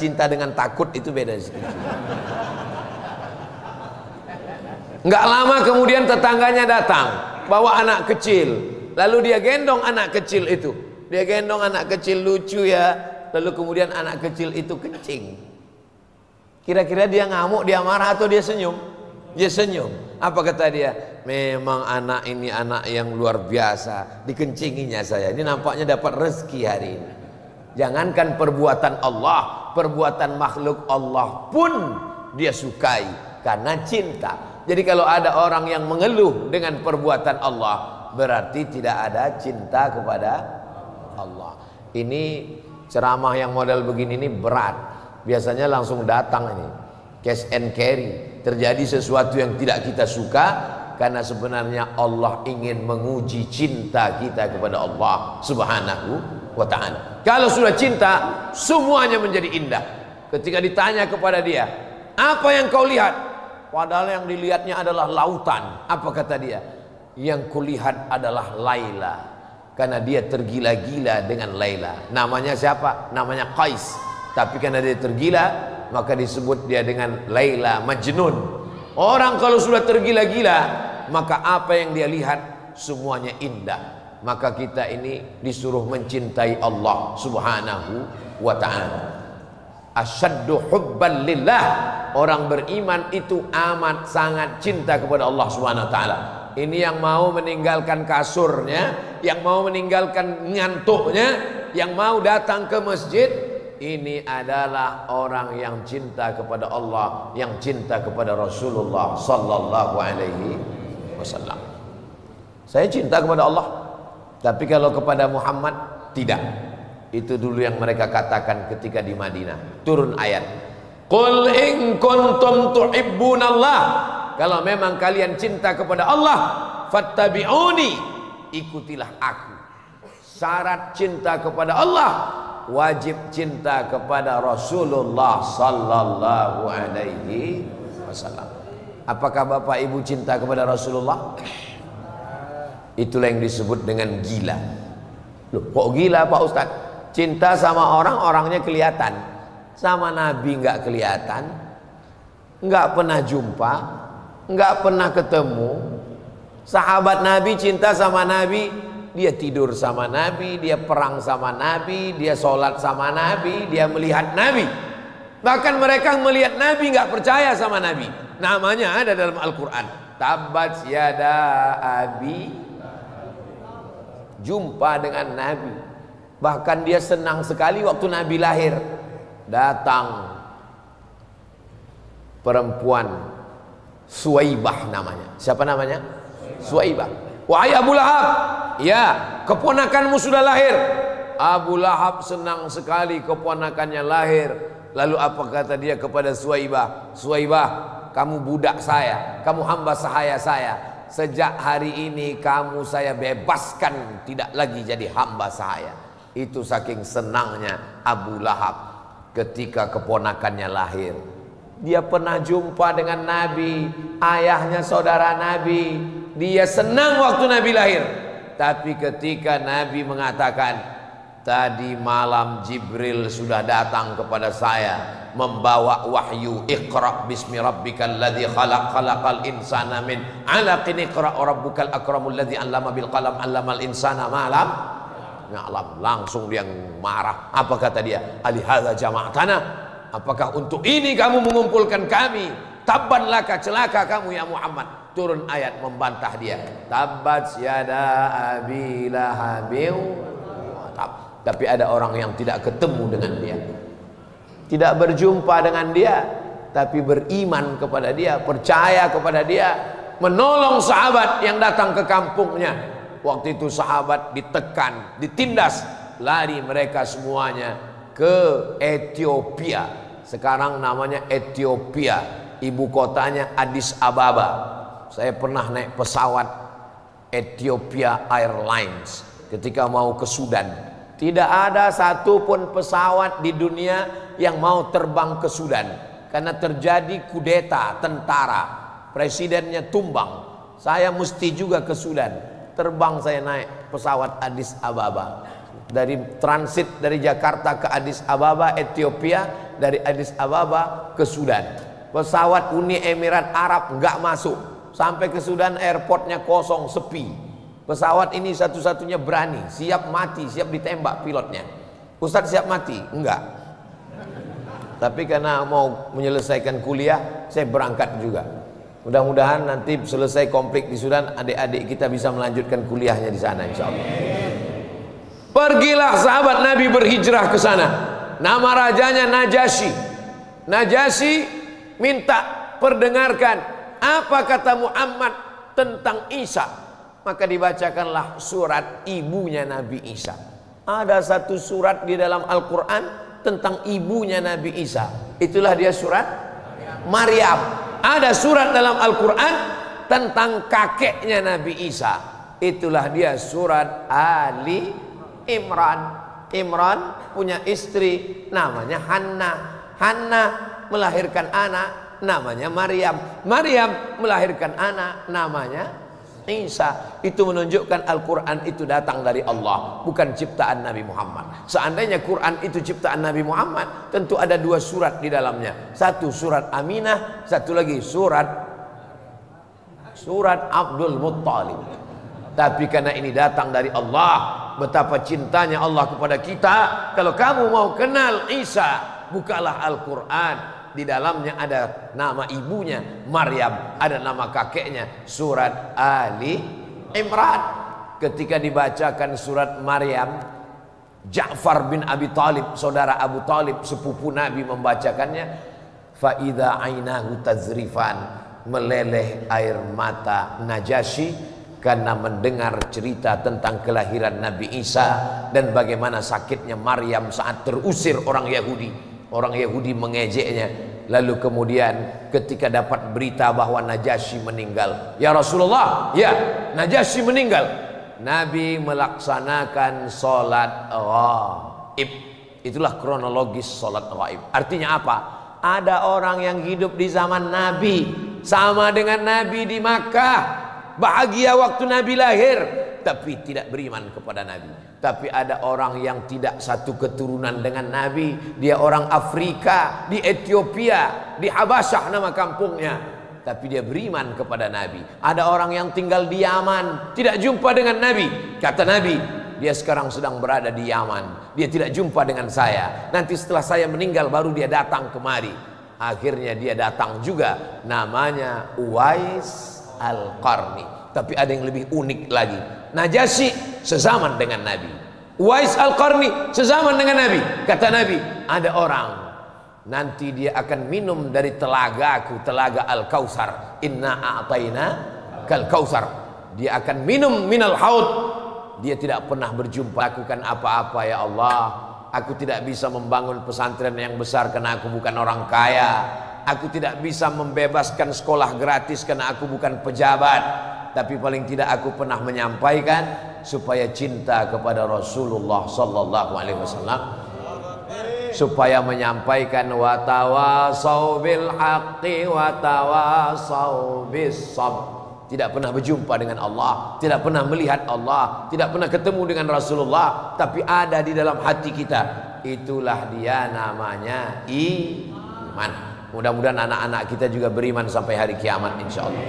cinta dengan takut itu beda sih. Nggak lama kemudian tetangganya datang bawa anak kecil, lalu dia gendong anak kecil itu. Dia gendong anak kecil, lucu ya. Lalu kemudian anak kecil itu kencing. Kira-kira dia ngamuk, dia marah atau dia senyum? Dia senyum. Apa kata dia? Memang anak ini anak yang luar biasa, dikencinginya saya. Ini nampaknya dapat rezeki hari ini. Jangankan perbuatan Allah, perbuatan makhluk Allah pun dia sukai karena cinta. Jadi kalau ada orang yang mengeluh dengan perbuatan Allah, berarti tidak ada cinta kepada Allah. Ini ceramah yang model begini ini berat. Biasanya langsung datang ini, cash and carry. Terjadi sesuatu yang tidak kita suka, karena sebenarnya Allah ingin menguji cinta kita kepada Allah Subhanahu wa ta'ala. Kalau sudah cinta, semuanya menjadi indah. Ketika ditanya kepada dia, apa yang kau lihat? Padahal yang dilihatnya adalah lautan. Apa kata dia? Yang kulihat adalah Laila. Karena dia tergila-gila dengan Laila. Namanya siapa? Namanya Qais. Tapi karena dia tergila, maka disebut dia dengan Laila Majnun. Orang kalau sudah tergila-gila, maka apa yang dia lihat semuanya indah. Maka kita ini disuruh mencintai Allah Subhanahu wa ta'ala. Asyaddu hubban lillah. Orang beriman itu amat sangat cinta kepada Allah Subhanahu wa ta'ala. Ini yang mau meninggalkan kasurnya, yang mau meninggalkan ngantuknya, yang mau datang ke masjid, ini adalah orang yang cinta kepada Allah, yang cinta kepada Rasulullah sallallahu alaihi wasallam. Saya cinta kepada Allah, tapi kalau kepada Muhammad tidak. Itu dulu yang mereka katakan ketika di Madinah. Turun ayat, qul in kuntum tuhibbunallah, kalau memang kalian cinta kepada Allah, fattabi'uni, ikutilah aku. Syarat cinta kepada Allah, wajib cinta kepada Rasulullah sallallahu alaihi wasallam. Apakah Bapak Ibu cinta kepada Rasulullah? Itulah yang disebut dengan gila. Loh, kok gila Pak Ustaz? Cinta sama orang, orangnya kelihatan. Sama Nabi nggak kelihatan, nggak pernah jumpa, nggak pernah ketemu. Sahabat Nabi cinta sama Nabi, dia tidur sama Nabi, dia perang sama Nabi, dia sholat sama Nabi, dia melihat Nabi. Bahkan mereka melihat Nabi nggak percaya sama Nabi. Namanya ada dalam Al-Quran, tabat yada abi. Jumpa dengan Nabi. Bahkan dia senang sekali waktu Nabi lahir. Datang perempuan Suwaibah namanya. Siapa namanya? Suwaibah. Wahai Abu Lahab, ya, keponakanmu sudah lahir. Abu Lahab senang sekali keponakannya lahir. Lalu apa kata dia kepada Suwaibah? Suwaibah, kamu budak saya, kamu hamba sahaya saya. Sejak hari ini kamu saya bebaskan, tidak lagi jadi hamba saya. Itu saking senangnya Abu Lahab ketika keponakannya lahir. Dia pernah jumpa dengan Nabi, ayahnya saudara Nabi. Dia senang waktu Nabi lahir. Tapi ketika Nabi mengatakan, tadi malam Jibril sudah datang kepada saya membawa wahyu, Iqra bismi rabbikal ladzi khalaq, khalaqal insana min 'alaqin, iqra rabbukal akramul ladzi 'allama bil qalam 'allamal insana ma lam ya'lam. Langsung dia marah. Apa kata dia? Alihadza jama'tana, apakah untuk ini kamu mengumpulkan kami? Tabban laka, celaka kamu ya Muhammad. Turun ayat membantah dia. Tabbat yada abi lahabin. Tapi ada orang yang tidak ketemu dengan dia, tidak berjumpa dengan dia, tapi beriman kepada dia, percaya kepada dia, menolong sahabat yang datang ke kampungnya. Waktu itu sahabat ditekan, ditindas, lari mereka semuanya ke Ethiopia. Sekarang namanya Ethiopia, ibu kotanya Addis Ababa. Saya pernah naik pesawat Ethiopia Airlines ketika mau ke Sudan. Tidak ada satupun pesawat di dunia yang mau terbang ke Sudan, karena terjadi kudeta tentara, presidennya tumbang. Saya mesti juga ke Sudan. Terbang saya naik pesawat Addis Ababa, dari transit dari Jakarta ke Addis Ababa Ethiopia. dari Addis Ababa ke Sudan. Pesawat Uni Emirat Arab nggak masuk. Sampai ke Sudan airportnya kosong, sepi. Pesawat ini satu-satunya berani, siap mati, siap ditembak pilotnya. Ustadz siap mati? Enggak. Tapi karena mau menyelesaikan kuliah, saya berangkat juga. Mudah-mudahan nanti selesai konflik di Sudan, adik-adik kita bisa melanjutkan kuliahnya di sana insya Allah. Pergilah sahabat Nabi berhijrah ke sana. Nama rajanya Najasyi. Najasyi minta perdengarkan apa kata Muhammad tentang Isa. Maka dibacakanlah surat ibunya Nabi Isa. Ada satu surat di dalam Al-Quran tentang ibunya Nabi Isa. Itulah dia surat Maryam. Ada surat dalam Al-Quran tentang kakeknya Nabi Isa. Itulah dia surat Ali Imran. Imran punya istri namanya Hannah. Hannah melahirkan anak namanya Maryam. Maryam melahirkan anak namanya Isa. Itu menunjukkan Al-Quran itu datang dari Allah, bukan ciptaan Nabi Muhammad. Seandainya Quran itu ciptaan Nabi Muhammad, tentu ada dua surat di dalamnya. Satu surat Aminah, satu lagi surat Abdul Muttalib. Tapi karena ini datang dari Allah, betapa cintanya Allah kepada kita. Kalau kamu mau kenal Isa, bukalah Al-Quran. Di dalamnya ada nama ibunya Maryam, ada nama kakeknya surat Ali Imran. Ketika dibacakan surat Maryam, Ja'far bin Abi Talib, saudara Abu Talib sepupu Nabi membacakannya. Fa idza ainahu tazrifan, meleleh air mata Najasyi karena mendengar cerita tentang kelahiran Nabi Isa dan bagaimana sakitnya Maryam saat terusir orang Yahudi. Orang Yahudi mengejeknya. Lalu kemudian ketika dapat berita bahwa Najasyi meninggal, ya Rasulullah, ya Najasyi meninggal, Nabi melaksanakan sholat ghaib. Itulah kronologis sholat ghaib. Artinya apa? Ada orang yang hidup di zaman Nabi sama dengan Nabi di Makkah, bahagia waktu Nabi lahir, tapi tidak beriman kepada Nabi. Tapi ada orang yang tidak satu keturunan dengan Nabi. Dia orang Afrika, di Ethiopia, di Habasyah nama kampungnya, tapi dia beriman kepada Nabi. Ada orang yang tinggal di Yaman, tidak jumpa dengan Nabi. Kata Nabi, dia sekarang sedang berada di Yaman, dia tidak jumpa dengan saya. Nanti setelah saya meninggal baru dia datang kemari. Akhirnya dia datang juga. Namanya Uwais Al-Qarni. Tapi ada yang lebih unik lagi. Najasyi sezaman dengan Nabi, Uwais Al-Qarni sezaman dengan Nabi. Kata Nabi, ada orang nanti dia akan minum dari telagaku, telaga Al-Kautsar. Inna a'tayna kal kautsar. Dia akan minum minal haud. Dia tidak pernah berjumpa. Lakukan apa-apa ya Allah. Aku tidak bisa membangun pesantren yang besar karena aku bukan orang kaya. Aku tidak bisa membebaskan sekolah gratis karena aku bukan pejabat. Tapi paling tidak aku pernah menyampaikan supaya cinta kepada Rasulullah sallallahu alaihi wasallam, supaya menyampaikan wa tawasau bil haqqi wa tawasau bis sabr. Tidak pernah berjumpa dengan Allah, tidak pernah melihat Allah, tidak pernah ketemu dengan Rasulullah, tapi ada di dalam hati kita. Itulah dia namanya iman. Mudah-mudahan anak-anak kita juga beriman sampai hari kiamat insyaallah.